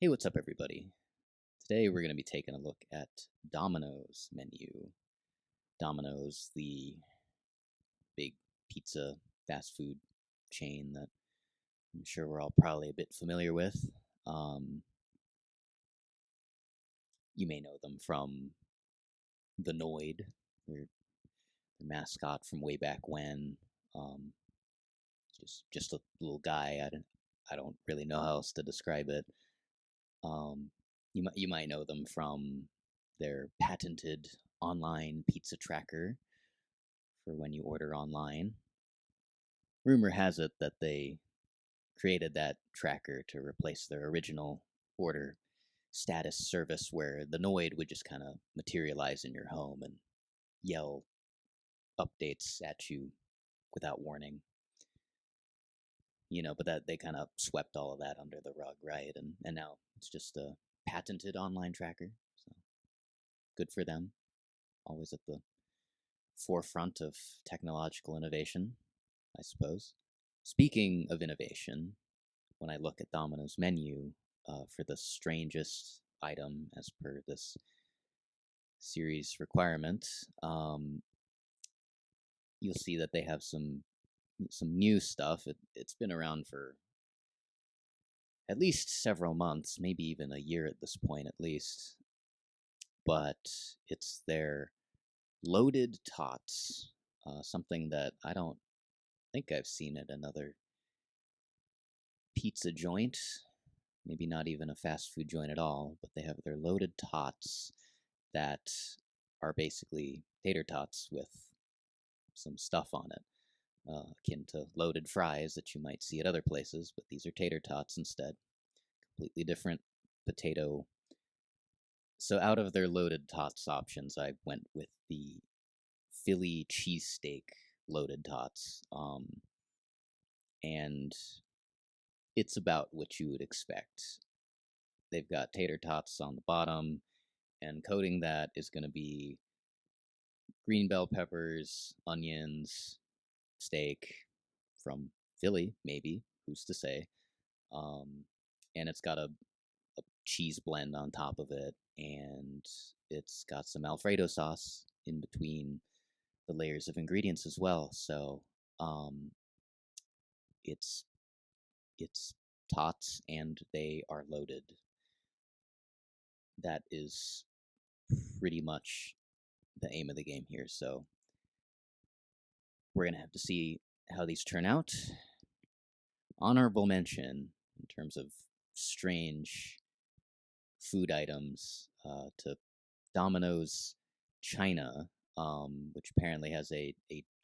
Hey, what's up, everybody? Today we're going to be taking a look at Domino's menu. Domino's, the big pizza fast food chain that I'm sure we're all probably a bit familiar with. Um, you may know them from the Noid, their mascot from way back when. Um, just a little guy. I don't really know how else to describe it. Um, you might know them from their patented online pizza tracker for when you order online. Rumor has it that they created that tracker to replace their original order status service where the Noid would just kind of materialize in your home and yell updates at you without warning. But that they kind of swept all of that under the rug, right? And now it's just a patented online tracker. So good for them. Always at the forefront of technological innovation, I suppose. Speaking of innovation, when I look at Domino's menu for the strangest item as per this series requirement, you'll see that they have some new stuff. It's been around for at least several months, maybe even a year at this point, at least. But it's their loaded tots, something that I don't think I've seen at another pizza joint, maybe not even a fast food joint at all, but they have their loaded tots that are basically tater tots with some stuff on it, akin to loaded fries that you might see at other places, but these are tater tots instead. Completely different potato. So out of their loaded tots options, I went with the Philly cheesesteak loaded tots. And it's about what you would expect. They've got tater tots on the bottom, and coating that is going to be green bell peppers, onions, steak from Philly, maybe, who's to say. Um, and it's got a cheese blend on top of it, and it's got some Alfredo sauce in between the layers of ingredients as well. So um, it's it's tots, and they are loaded. That is pretty much the aim of the game here. So we're going to have to see how these turn out. Honorable mention in terms of strange food items to Domino's China, which apparently has a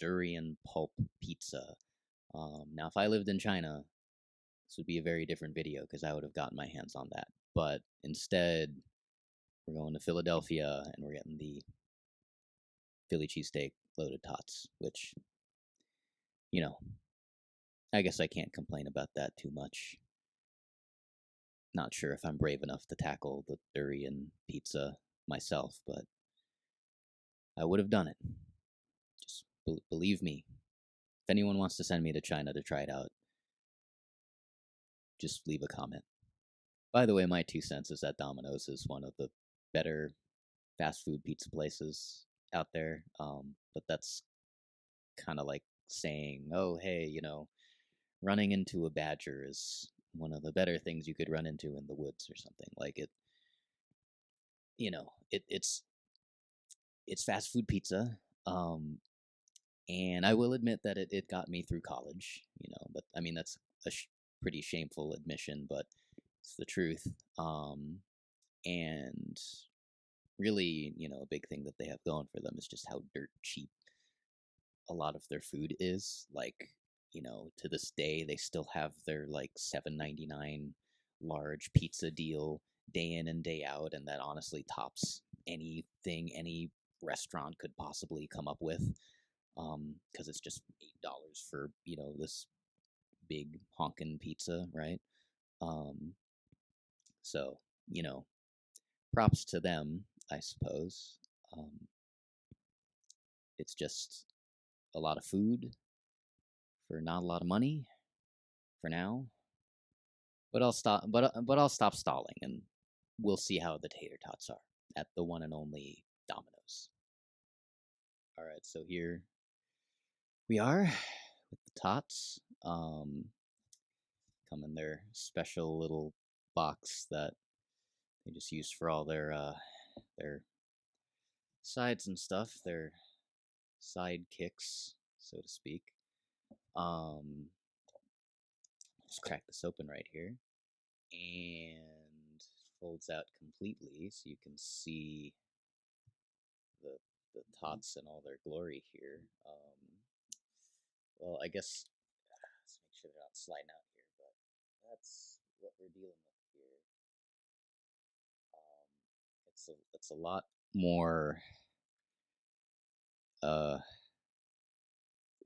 durian pulp pizza. Now, if I lived in China, this would be a very different video because I would have gotten my hands on that. But instead, we're going to Philadelphia and we're getting the Philly cheesesteak loaded tots, which, you know, I guess I can't complain about that too much. Not sure if I'm brave enough to tackle the durian pizza myself, but I would have done it. Just believe me. If anyone wants to send me to China to try it out, just leave a comment. By the way, my 2 cents is that Domino's is one of the better fast food pizza places out there. But that's kind of like saying, oh, hey, running into a badger is one of the better things you could run into in the woods or something. Like it's fast food pizza. And I will admit that it got me through college, but I mean, that's a pretty shameful admission, but it's the truth. And really, a big thing that they have going for them is just how dirt cheap a lot of their food is. Like, to this day, they still have their like $7.99 large pizza deal day in and day out, and that honestly tops anything any restaurant could possibly come up with. Because it's just $8 for this big honkin' pizza, right? Um, so props to them, I suppose. It's just a lot of food for not a lot of money for now, I'll stop stalling, and we'll see how the tater tots are at the one and only Domino's. All right, so here we are with the tots. Come in their special little box that they just use for all their sides and stuff, their side kicks, so to speak. Just crack this open right here, and folds out completely, so you can see the the tots in all their glory here. Well, I guess let's make sure they're not sliding out here, but that's what we're dealing with here. Um, it's a lot more. Uh,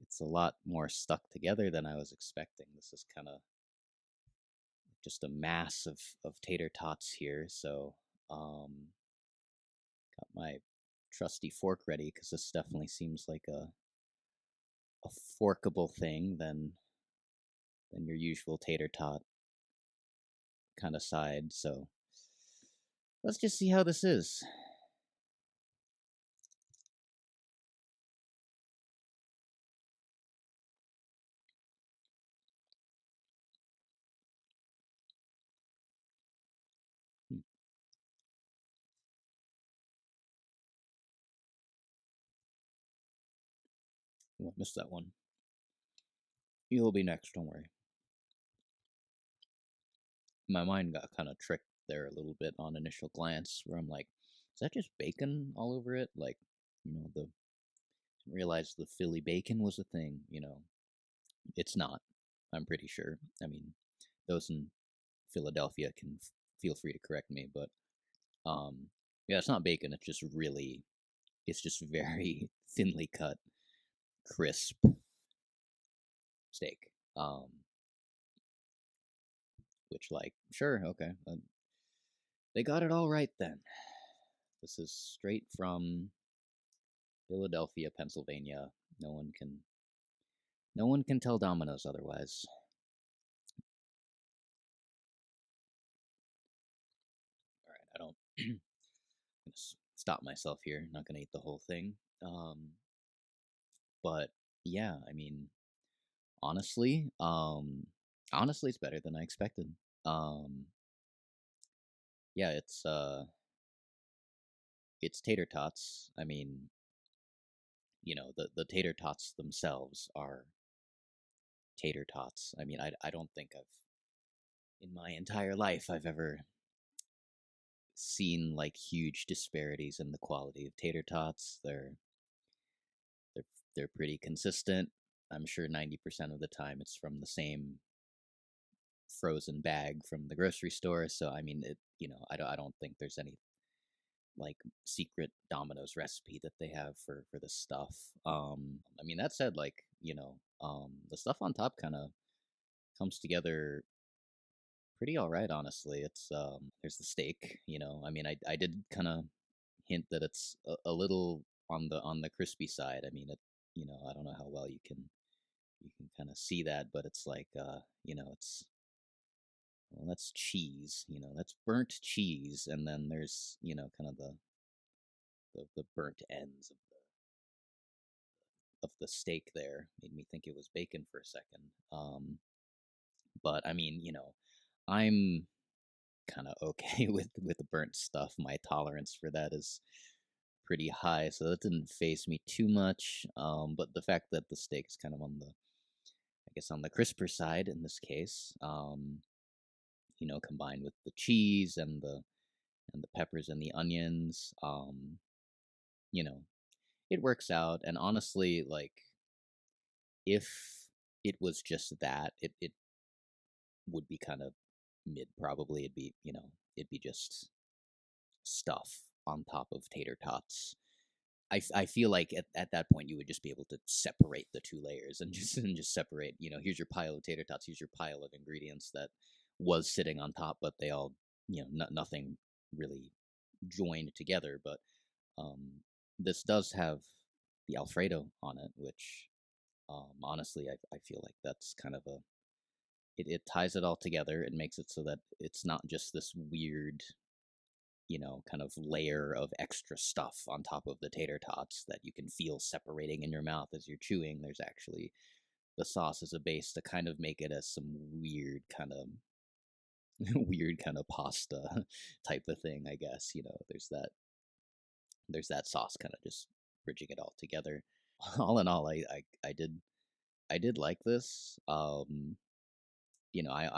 it's a lot more stuck together than I was expecting. This is kind of just a mass of tater tots here. So, got my trusty fork ready because this definitely seems like a forkable thing than your usual tater tot kind of side. So let's just see how this is. Hmm. You won't miss that one. You'll be next, don't worry. My mind got kind of tricked there a little bit on initial glance, where I'm like, is that just bacon all over it? Like, the didn't realize the Philly bacon was a thing. It's not. I'm pretty sure. I mean, those in Philadelphia can feel free to correct me, but yeah, it's not bacon. It's just very thinly cut, crisp steak. Which, like, sure, okay, they got it all right then. This is straight from Philadelphia, Pennsylvania. No one can, no one can tell Domino's otherwise. All right, I don't. I'm gonna stop myself here. Not gonna eat the whole thing. But yeah, I mean, honestly, honestly, it's better than I expected. Um, yeah, it's tater tots. I mean, the tater tots themselves are tater tots. I mean, I don't think in my entire life I've ever seen like huge disparities in the quality of tater tots. They're they're pretty consistent. I'm sure 90% of the time it's from the same frozen bag from the grocery store. So I mean, I don't think there's any like secret Domino's recipe that they have for this stuff. I mean, that said, like, the stuff on top kind of comes together pretty all right, honestly. It's there's the steak. I mean, I did kind of hint that it's a little on the crispy side. I mean, I don't know how well you can kind of see that, but it's like it's, well, that's cheese. That's burnt cheese, and then there's kind of the burnt ends of the steak there. Made me think it was bacon for a second. But I mean, I'm kind of okay with the burnt stuff. My tolerance for that is pretty high, so that didn't phase me too much. But the fact that the steak is kind of I guess, on the crisper side in this case, combined with the cheese and the peppers and the onions, you know, it works out. And honestly, like, if it was just that, it would be kind of mid. Probably it'd be just stuff on top of tater tots. I feel like at that point you would just be able to separate the two layers and just separate. Here's your pile of tater tots. Here's your pile of ingredients that was sitting on top, but they all nothing really joined together. But um, this does have the Alfredo on it, which honestly I feel like that's kind of it ties it all together. It makes it so that it's not just this weird, kind of layer of extra stuff on top of the tater tots that you can feel separating in your mouth as you're chewing. There's actually the sauce as a base to kind of make it as some weird kind of weird kind of pasta type of thing, I guess. There's that sauce kind of just bridging it all together. All in all, I did like this. I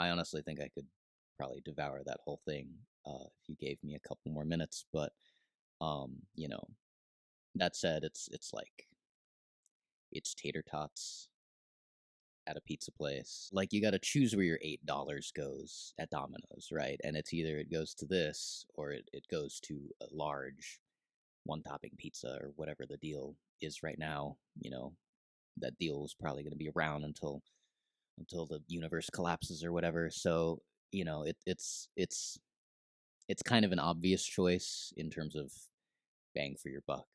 honestly think I could probably devour that whole thing if you gave me a couple more minutes. But um, you know, that said, it's like it's tater tots at a pizza place. Like you got to choose where your $8 goes at Domino's, right? And it's either it goes to this or it goes to a large one topping pizza or whatever the deal is right now. That deal is probably going to be around until the universe collapses or whatever. So it's kind of an obvious choice in terms of bang for your buck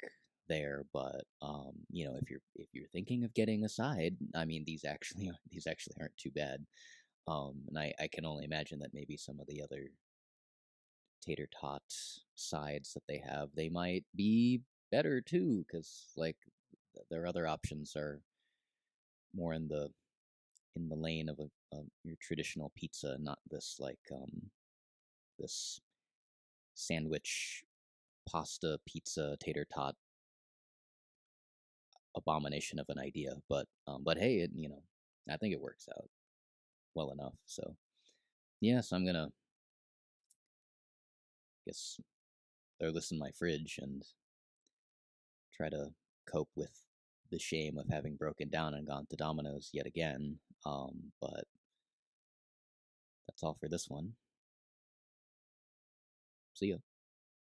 there. But if you're thinking of getting a side, I mean these actually aren't too bad. And I can only imagine that maybe some of the other tater tot sides that they might be better too, because like their other options are more in the lane of your traditional pizza, not this like this sandwich pasta pizza tater tot abomination of an idea. But hey, I think it works out well enough. So yes, I'm gonna guess throw this in my fridge and try to cope with the shame of having broken down and gone to Domino's yet again. But that's all for this one. See ya.